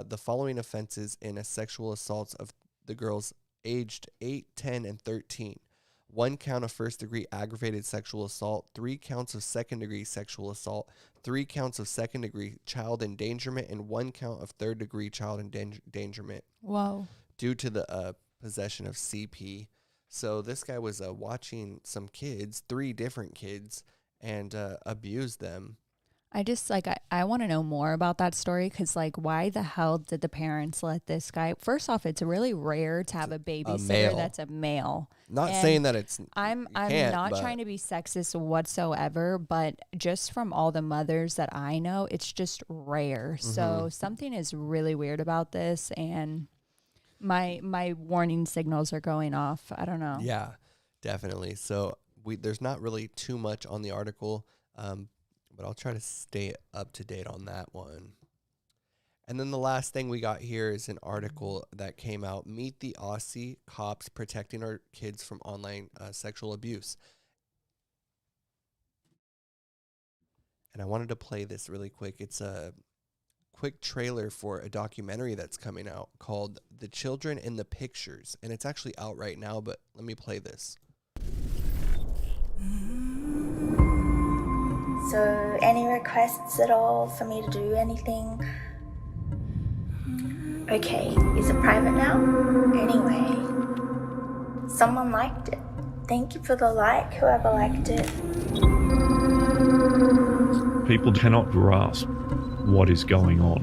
the following offenses in a sexual assaults of the girls aged 8, 10, and 13. 1 count of first-degree aggravated sexual assault, 3 counts of second-degree sexual assault, 3 counts of second-degree child endangerment, and 1 count of third-degree child endangerment. Whoa. Due to the possession of CP. So this guy was watching some kids, 3 different kids, and abused them. I just, like, I want to know more about that story because, like, why the hell did the parents let this guy? First off, it's really rare to have a babysitter that's a male. Not saying that it's. I'm not trying to be sexist whatsoever, but just from all the mothers that I know, it's just rare. Mm-hmm. So something is really weird about this, and my warning signals are going off. I don't know. Yeah, definitely. So there's not really too much on the article. But I'll try to stay up to date on that one. And then the last thing we got here is an article that came out, Meet the Aussie Cops Protecting Our Kids from Online Sexual Abuse. And I wanted to play this really quick. It's a quick trailer for a documentary that's coming out called The Children in the Pictures. And it's actually out right now, but let me play this. So, any requests at all for me to do anything? Okay, is it private now? Anyway, someone liked it. Thank you for the like, whoever liked it. People cannot grasp what is going on.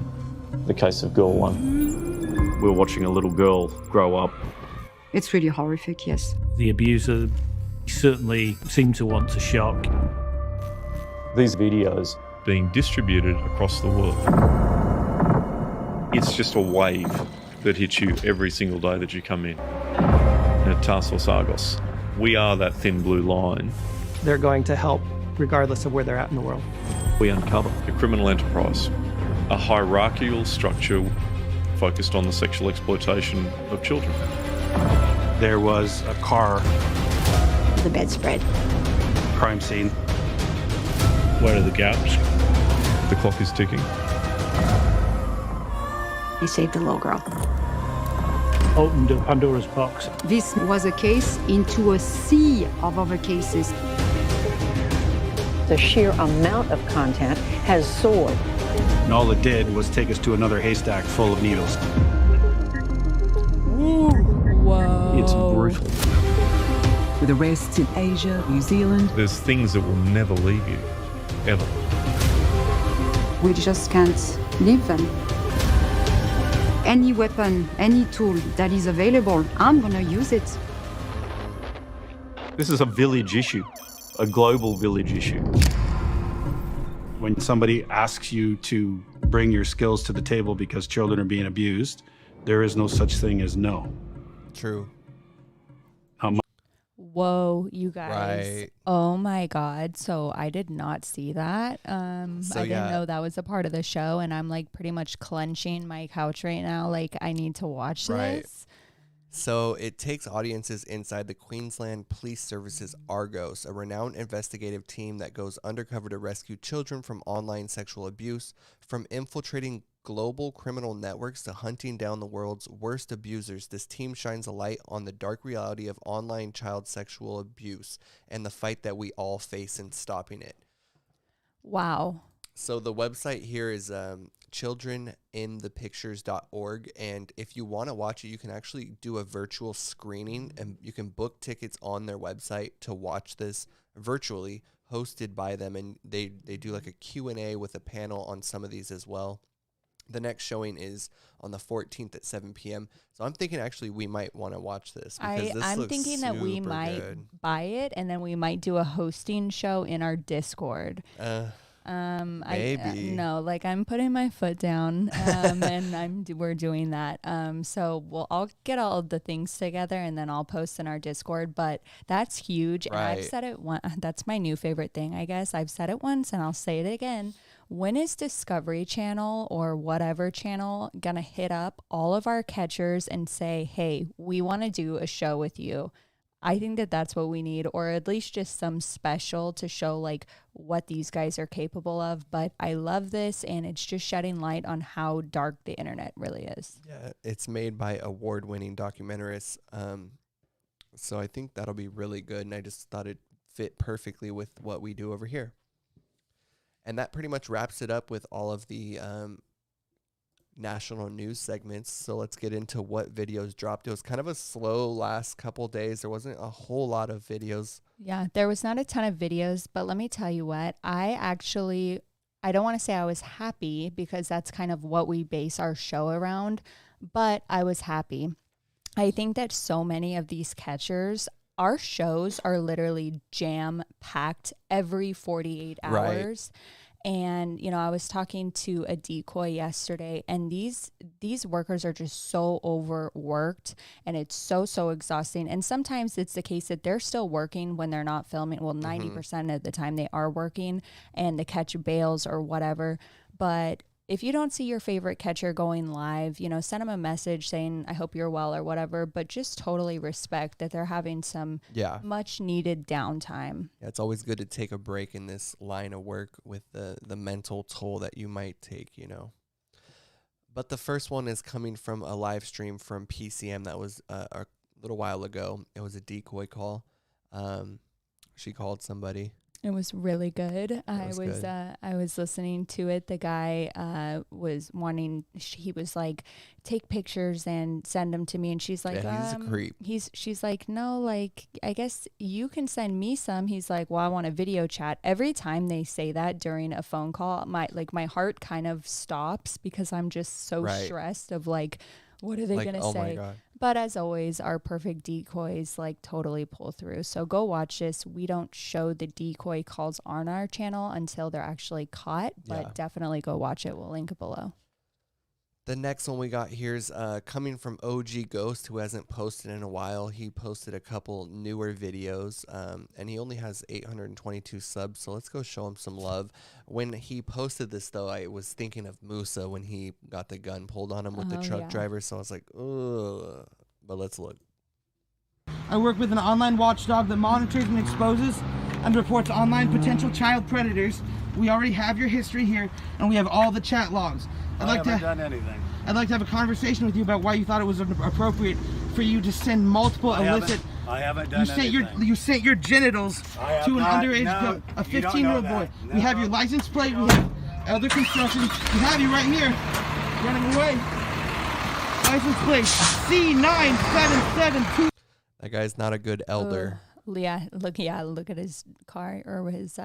The case of girl 1. We're watching a little girl grow up. It's really horrific, yes. The abuser certainly seemed to want to shock. These videos being distributed across the world. It's just a wave that hits you every single day that you come in. At Tarsos Argos, we are that thin blue line. They're going to help regardless of where they're at in the world. We uncover a criminal enterprise, a hierarchical structure focused on the sexual exploitation of children. There was a car. The bedspread. Crime scene. Where are the gaps? The clock is ticking. He saved the little girl. Opened a Pandora's box. This was a case into a sea of other cases. The sheer amount of content has soared. And all it did was take us to another haystack full of needles. Whoa. It's brutal. With arrests in Asia, New Zealand. There's things that will never leave you. Ever. We just can't leave them. Any weapon, any tool that is available, I'm gonna use it. This is a village issue, a global village issue. When somebody asks you to bring your skills to the table because children are being abused, there is no such thing as no. True. Whoa, you guys. Right. Oh my God. So I did not see that. I didn't know that was a part of the show, and I'm like pretty much clenching my couch right now. Like, I need to watch this. So it takes audiences inside the Queensland Police Service's Argos, a renowned investigative team that goes undercover to rescue children from online sexual abuse, from infiltrating global criminal networks to hunting down the world's worst abusers. This team shines a light on the dark reality of online child sexual abuse and the fight that we all face in stopping it. Wow. So the website here is childreninthepictures.org, and if you want to watch it, you can actually do a virtual screening, and you can book tickets on their website to watch this virtually, hosted by them, and they do like a Q&A with a panel on some of these as well. The next showing is on the 14th at 7 p.m. So I'm thinking actually we might want to watch this. I'm thinking that we might buy it, and then we might do a hosting show in our Discord. Maybe. No, like I'm putting my foot down, and we're doing that. So I'll get all of the things together, and then I'll post in our Discord. But that's huge, and I've said it once. That's my new favorite thing, I guess. I've said it once, and I'll say it again. When is Discovery Channel or whatever channel gonna hit up all of our catchers and say, "Hey, we want to do a show with you"? I think that that's what we need, or at least just some special to show like what these guys are capable of. But I love this, and it's just shedding light on how dark the internet really is. Yeah, it's made by award-winning documentarists. So I think that'll be really good, and I just thought it fit perfectly with what we do over here. And that pretty much wraps it up with all of the national news segments. So let's get into what videos dropped. It was kind of a slow last couple days. There wasn't a whole lot of videos. Yeah, there was not a ton of videos, but let me tell you what, I don't want to say I was happy because that's kind of what we base our show around, but I was happy. I think that so many of these catchers, our shows are literally jam-packed every 48 hours. Right. And, you know, I was talking to a decoy yesterday, and these workers are just so overworked, and it's so exhausting. And sometimes it's the case that they're still working when they're not filming. Well, 90% of the time they are working, and the catch bails or whatever. But if you don't see your favorite catcher going live, you know, send them a message saying, I hope you're well or whatever, but just totally respect that they're having some much needed downtime. Yeah, it's always good to take a break in this line of work with the mental toll that you might take, you know. But the first one is coming from a live stream from PCM that was a little while ago. It was a decoy call. She called somebody. It was really good. I was listening to it. The guy was wanting. He was like, take pictures and send them to me. And she's like, he's a creep. She's like, no, like I guess you can send me some. He's like, well, I want a video chat. Every time they say that during a phone call, my heart kind of stops because I'm just so stressed of like, what are they gonna say? My God. But as always, our perfect decoys like totally pull through. So go watch this. We don't show the decoy calls on our channel until they're actually caught, but definitely go watch it. We'll link it below. The next one we got here is coming from OG Ghost, who hasn't posted in a while. He posted a couple newer videos, and he only has 822 subs, so let's go show him some love. When he posted this, though, I was thinking of Musa when he got the gun pulled on him with the truck driver, so I was like, ugh. But let's look. I work with an online watchdog that monitors and exposes and reports online potential child predators. We already have your history here, and we have all the chat logs. I haven't done anything. I'd like to have a conversation with you about why you thought it was appropriate for you to send multiple illicit. I haven't done anything. You sent your genitals to an underage girl, a 15-year-old boy. No. We have your license plate. We have other construction. We have you right here, running away. License plate C9772. That guy's not a good elder. Yeah, look at his car or his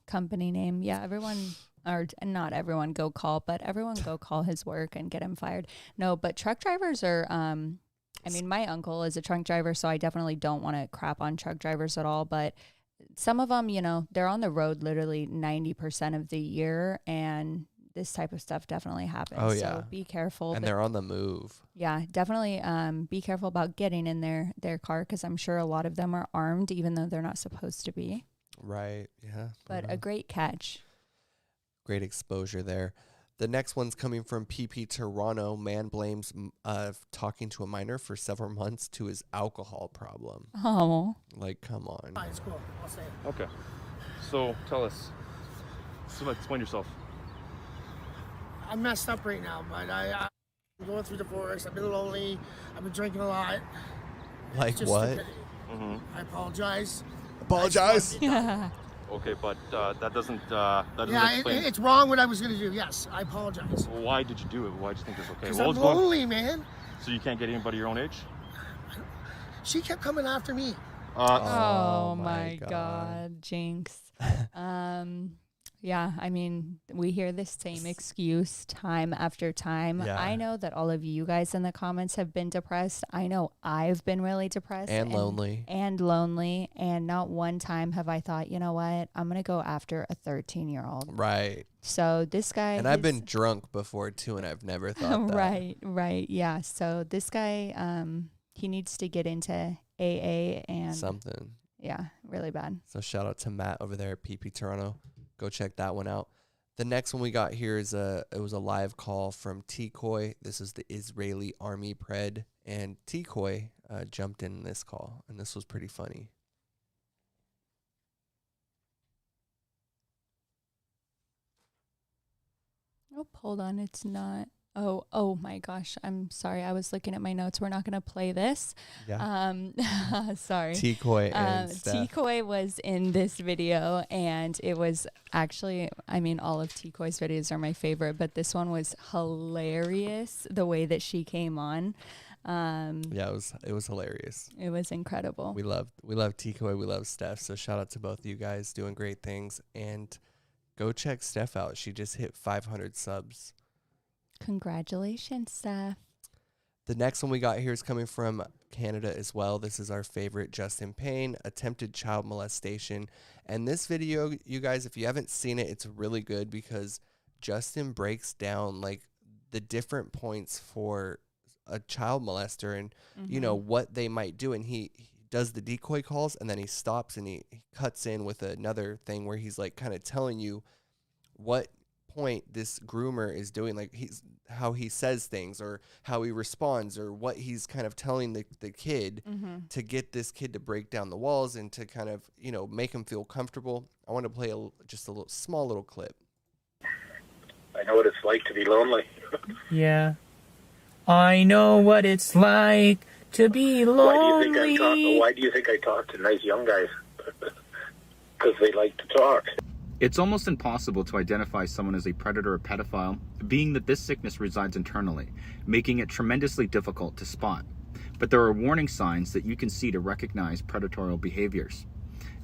company name. Yeah, everyone. Or not everyone go call, but everyone go call his work and get him fired. No, but truck drivers are, I mean, my uncle is a truck driver, so I definitely don't want to crap on truck drivers at all. But some of them, you know, they're on the road literally 90% of the year, and this type of stuff definitely happens. Oh, yeah. So be careful. And they're on the move. Yeah, definitely be careful about getting in their car, because I'm sure a lot of them are armed, even though they're not supposed to be. Right, yeah. But a great catch. Great exposure there. The next one's coming from PP Toronto. Man blames talking to a minor for several months to his alcohol problem. Oh. Like, come on. It's cool. I'll say it. Okay. So, tell us. Explain yourself. I'm messed up right now, but I'm going through divorce. I've been lonely. I've been drinking a lot. Like what? I apologize. Apologize? Yeah. Okay, but that doesn't explain. It's wrong what I was going to do. Yes, I apologize. Well, why did you do it? Why did you think it's okay? Because I'm lonely, man. So you can't get anybody your own age? She kept coming after me. Oh my God, Jinx. Yeah, I mean, we hear this same excuse time after time. Yeah. I know that all of you guys in the comments have been depressed. I know I've been really depressed. And lonely. And not one time have I thought, you know what, I'm going to go after a 13-year-old. Right. So this guy. And I've been drunk before too, and I've never thought that. Right. Yeah. So this guy, he needs to get into AA and. Something. Yeah, really bad. So shout out to Matt over there at PP Toronto. Go check that one out. The next one we got here is it was a live call from TCOY. This is the Israeli Army Pred, and TCOY jumped in this call, and this was pretty funny. Oh, hold on, it's not. Oh my gosh. I'm sorry. I was looking at my notes. We're not going to play this. Yeah. Sorry. TCOY and Steph. TCOY was in this video, and it was actually, I mean, all of TCOY's videos are my favorite, but this one was hilarious the way that she came on. Yeah, it was hilarious. It was incredible. We love TCOY, we love Steph. So shout out to both of you guys doing great things, and go check Steph out. She just hit 500 subs. Congratulations, Steph. The next one we got here is coming from Canada as well. This is our favorite, Justin Payne, attempted child molestation. And this video, you guys, if you haven't seen it, it's really good because Justin breaks down like the different points for a child molester and you know what they might do, and he does the decoy calls, and then he stops and he cuts in with another thing where he's like kind of telling you what point this groomer is doing, like how he says things or how he responds or what he's kind of telling the kid to get this kid to break down the walls and to kind of, you know, make him feel comfortable. I want to play just a small little clip. I know what it's like to be lonely. Yeah. I know what it's like to be lonely. Why do you think I talk to nice young guys? Because they like to talk. It's almost impossible to identify someone as a predator or pedophile, being that this sickness resides internally, making it tremendously difficult to spot. But there are warning signs that you can see to recognize predatory behaviors.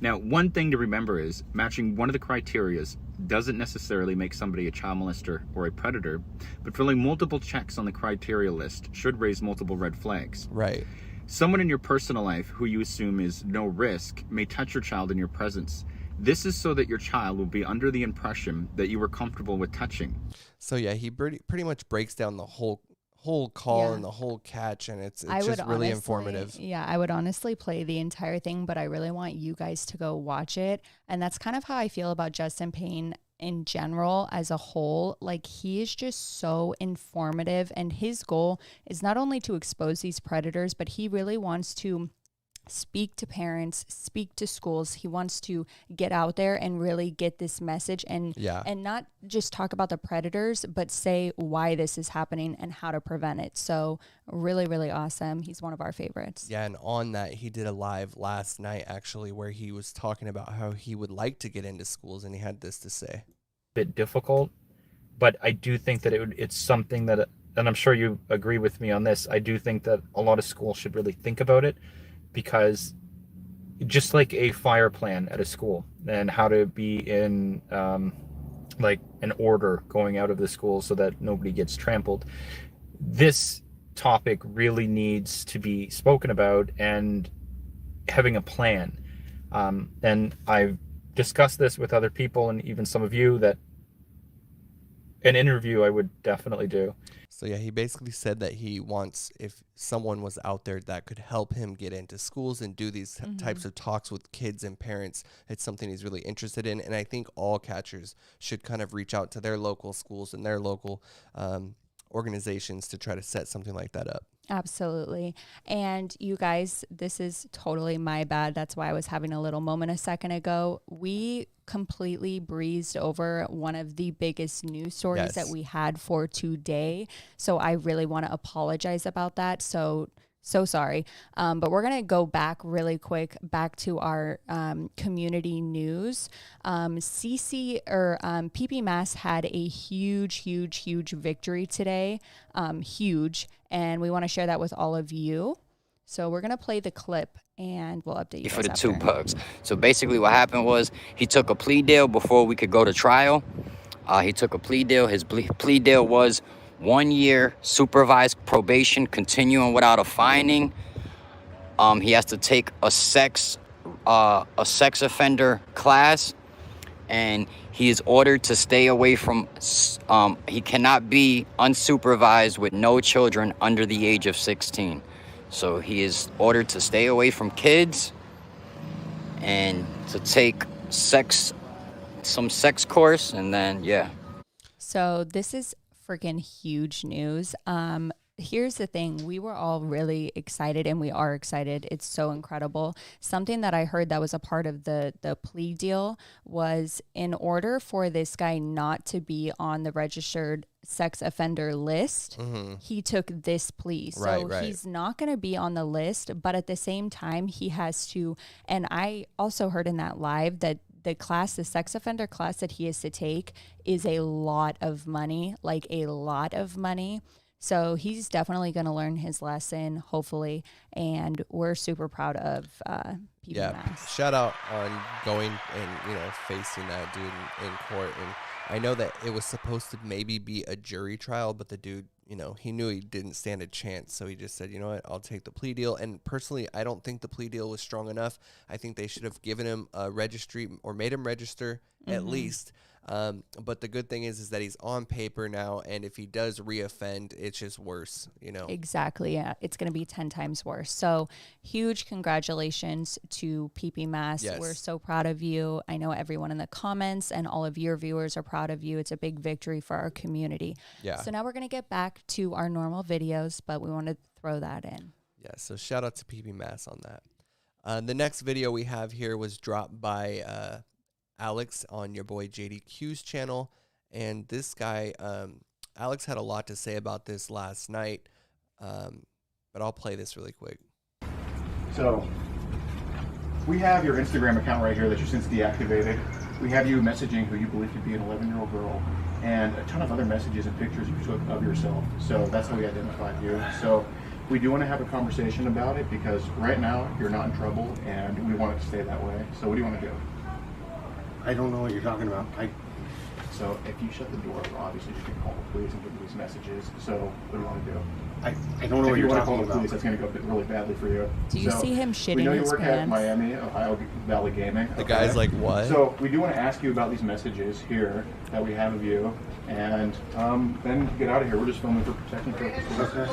Now, one thing to remember is matching one of the criteria doesn't necessarily make somebody a child molester or a predator, but filling multiple checks on the criteria list should raise multiple red flags. Right. Someone in your personal life who you assume is no risk may touch your child in your presence. This is so that your child will be under the impression that you were comfortable with touching. So yeah, he pretty much breaks down the whole call and the whole catch, and it's just really informative. Yeah, I would honestly play the entire thing, but I really want you guys to go watch it. And that's kind of how I feel about Justin Payne in general as a whole. Like, he is just so informative, and his goal is not only to expose these predators, but he really wants to speak to parents, speak to schools. He wants to get out there and really get this message and not just talk about the predators, but say why this is happening and how to prevent it. So really, really awesome. He's one of our favorites. Yeah, and on that, he did a live last night actually where he was talking about how he would like to get into schools, and he had this to say. Bit difficult, but I do think that it's something that, and I'm sure you agree with me on this, I do think that a lot of schools should really think about it. Because just like a fire plan at a school and how to be in like an order going out of the school so that nobody gets trampled, this topic really needs to be spoken about and having a plan. And I've discussed this with other people and even some of you, that an interview I would definitely do. So yeah, he basically said that he wants, if someone was out there that could help him get into schools and do these types of talks with kids and parents, it's something he's really interested in. And I think all catchers should kind of reach out to their local schools and their local organizations to try to set something like that up. Absolutely. And you guys, this is totally my bad. That's why I was having a little moment a second ago. We completely breezed over one of the biggest news stories that we had for today. So I really want to apologize about that. So sorry. But we're going to go back really quick, back to our community news. PP Mass had a huge victory today. Huge. And we want to share that with all of you. So we're going to play the clip and we'll update you for the after. 2 bucks. So basically what happened was he took a plea deal before we could go to trial. He took a plea deal. His plea deal was 1 year supervised probation, continuing without a finding. He has to take a sex offender class, and he is ordered to stay away from, he cannot be unsupervised with no children under the age of 16. So he is ordered to stay away from kids and to take some sex course, and then, yeah. So this is freaking huge news. Here's the thing. We were all really excited, and we are excited. It's so incredible. Something that I heard that was a part of the plea deal was, in order for this guy not to be on the registered sex offender list, he took this plea. So he's not going to be on the list, but at the same time, he has to, and I also heard in that live that the sex offender class that he has to take is a lot of money, like a lot of money. So he's definitely going to learn his lesson, hopefully, and we're super proud of PBMS. Shout out on going and facing that dude in court. And I know that it was supposed to maybe be a jury trial, but the dude, he knew he didn't stand a chance, so he just said, you know what, I'll take the plea deal. And personally, I don't think the plea deal was strong enough. I think they should have given him a registry or made him register at least. But the good thing is that he's on paper now, and if he does reoffend, it's just worse, Exactly. Yeah, it's going to be 10 times worse. So huge congratulations to PPMass. Yes. We're so proud of you. I know everyone in the comments and all of your viewers are proud of you. It's a big victory for our community. Yeah. So now we're going to get back to our normal videos, but we want to throw that in. Yeah, so shout out to PPMass on that. The next video we have here was dropped by Alex on your boy JDQ's channel, and this guy Alex had a lot to say about this last night, but I'll play this really quick. So we have your Instagram account right here that you since deactivated. We have you messaging who you believe to be an 11-year-old girl, and a ton of other messages and pictures you took of yourself. So that's how we identified you. So we do want to have a conversation about it because right now you're not in trouble and we want it to stay that way. So what do you want to do? I don't know what you're talking about. So if you shut the door, obviously you can call the police and give these messages. So what do you want to do? I don't know what you're talking about. If you want to call the police, that's going to go really badly for you. Do you see him shitting his pants? We know you work at Miami, Ohio Valley Gaming. The guy's like, what? So we do want to ask you about these messages here that we have of you, and then get out of here. We're just filming for protection purposes.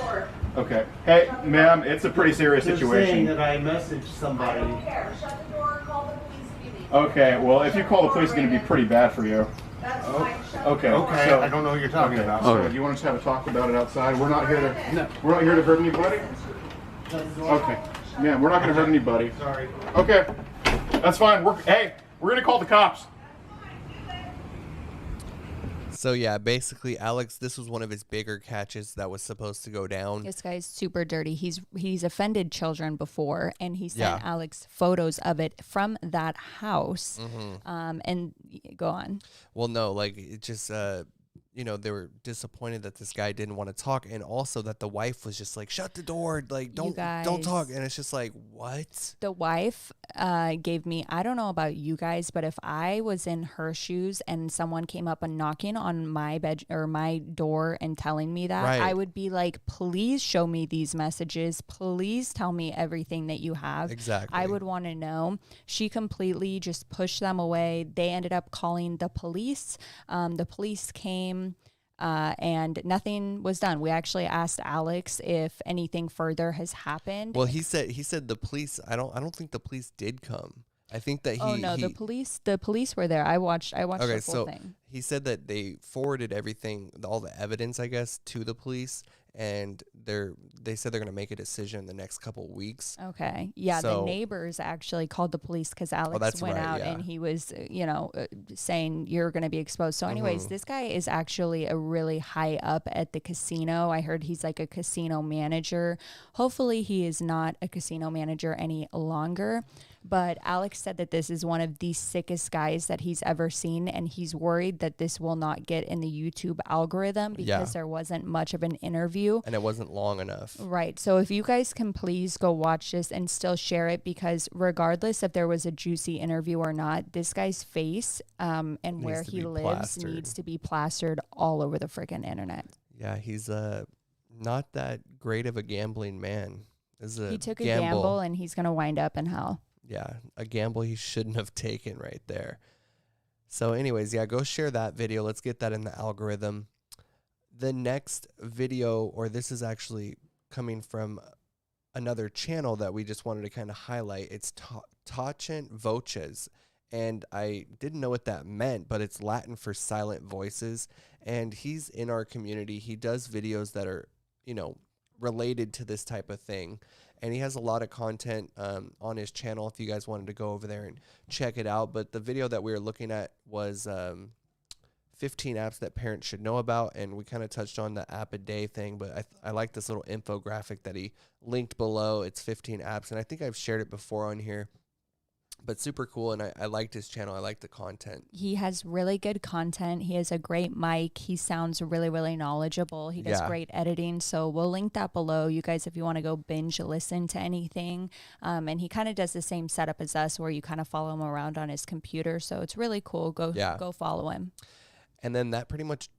Okay. Hey, ma'am, it's a pretty serious situation. Saying that I messaged somebody. I don't care. Shut the door. Call the police immediately. Okay. Well, if you call the police, it's going to be pretty bad for you. That's fine. Okay. Okay. So, I don't know what you're talking about. So you want us to have a talk about it outside? We're not here to. We're not here to hurt anybody. Okay. Yeah, we're not going to hurt anybody. Sorry. Okay. That's fine. We're going to call the cops. So yeah, basically, Alex, this was one of his bigger catches that was supposed to go down. This guy's super dirty. He's offended children before, and he sent Alex photos of it from that house. And go on. Well, no, like it just they were disappointed that this guy didn't want to talk, and also that the wife was just like, shut the door, like don't talk. And it's just like, what? The wife gave me, I don't know about you guys, but if I was in her shoes and someone came up and knocking on my bed or my door and telling me that, I would be like, please show me these messages, please tell me everything that you have. Exactly. I would want to know. She completely just pushed them away. They ended up calling the police. The police came. And nothing was done. We actually asked Alex if anything further has happened. Well, he said the police. I don't think the police did come. I think that the police were there. I watched the whole thing. He said that they forwarded everything, all the evidence, I guess, to the police, and they said they're going to make a decision in the next couple weeks. Okay. Yeah, so, the neighbors actually called the police because Alex went out and he was, saying you're going to be exposed. So anyways, this guy is actually a really high up at the casino. I heard he's like a casino manager. Hopefully he is not a casino manager any longer. But Alex said that this is one of the sickest guys that he's ever seen, and he's worried that this will not get in the YouTube algorithm because there wasn't much of an interview. And it wasn't long enough. Right. So if you guys can please go watch this and still share it, because regardless if there was a juicy interview or not, this guy's face and where he lives needs to be plastered all over the freaking internet. Yeah, he's not that great of a gambling man. He took a gamble and he's going to wind up in hell. Yeah, a gamble he shouldn't have taken right there. So anyways, yeah, go share that video. Let's get that in the algorithm. The next video, or this is actually coming from another channel that we just wanted to kind of highlight. It's TACENT VOCES. And I didn't know what that meant, but it's Latin for silent voices. And he's in our community. He does videos that are, related to this type of thing. And he has a lot of content on his channel if you guys wanted to go over there and check it out. But the video that we were looking at was 15 apps that parents should know about, and we kind of touched on the app a day thing, but I like this little infographic that he linked below. It's 15 apps, and I think I've shared it before on here, but super cool, and I liked his channel. I like the content. He has really good content. He has a great mic. He sounds really, really knowledgeable. He does great editing, so we'll link that below, you guys, if you want to go binge listen to anything. And he kind of does the same setup as us, where you kind of follow him around on his computer, so it's really cool. Go follow him. And then that pretty much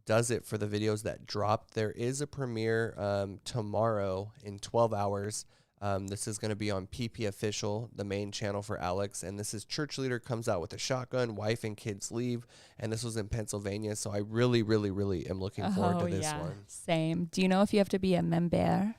does it for the videos that dropped. There is a premiere tomorrow in 12 hours. This is going to be on PP Official, the main channel for Alex. And this is Church Leader comes out with a shotgun, wife and kids leave. And this was in Pennsylvania. So I really, really, really am looking forward to this one. Same. Do you know if you have to be a member?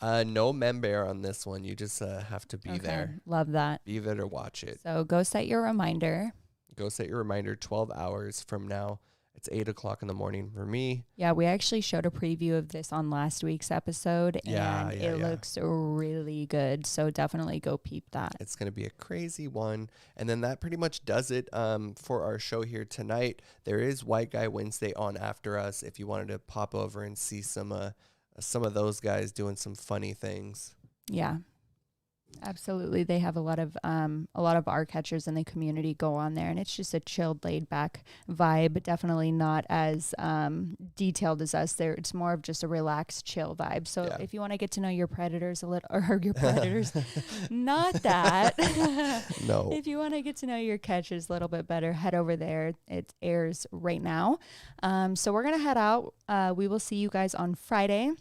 No member on this one. You just have to be there. Love that. Be there to watch it. So go set your reminder. 12 hours from now. It's 8 o'clock in the morning for me. Yeah, we actually showed a preview of this on last week's episode, and it looks really good. So definitely go peep that. It's going to be a crazy one. And then that pretty much does it for our show here tonight. There is White Guy Wednesday on after us if you wanted to pop over and see some of those guys doing some funny things. Yeah. Absolutely. They have a lot of our catchers in the community go on there, and it's just a chilled, laid back vibe. Definitely not as detailed as us there. It's more of just a relaxed, chill vibe. So if you want to get to know your predators a little, or your predators, not that. No. If you want to get to know your catchers a little bit better, head over there. It airs right now. So we're going to head out. We will see you guys on Friday,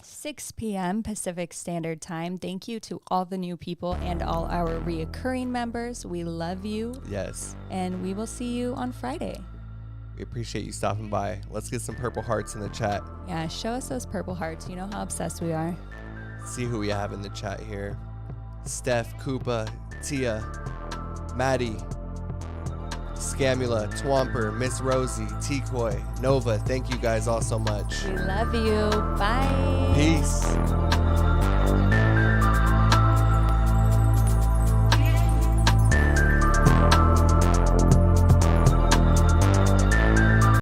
6 p.m. Pacific Standard Time. Thank you to all the new people and all our reoccurring members. We love you. Yes. And we will see you on Friday. We appreciate you stopping by. Let's get some purple hearts in the chat. Yeah, show us those purple hearts. You know how obsessed we are. See who we have in the chat here. Steph, Koopa, Tia, Maddie, Scamula, Twomper, Miss Rosie, TCOY, Nova. Thank you guys all so much. We love you. Bye. Peace.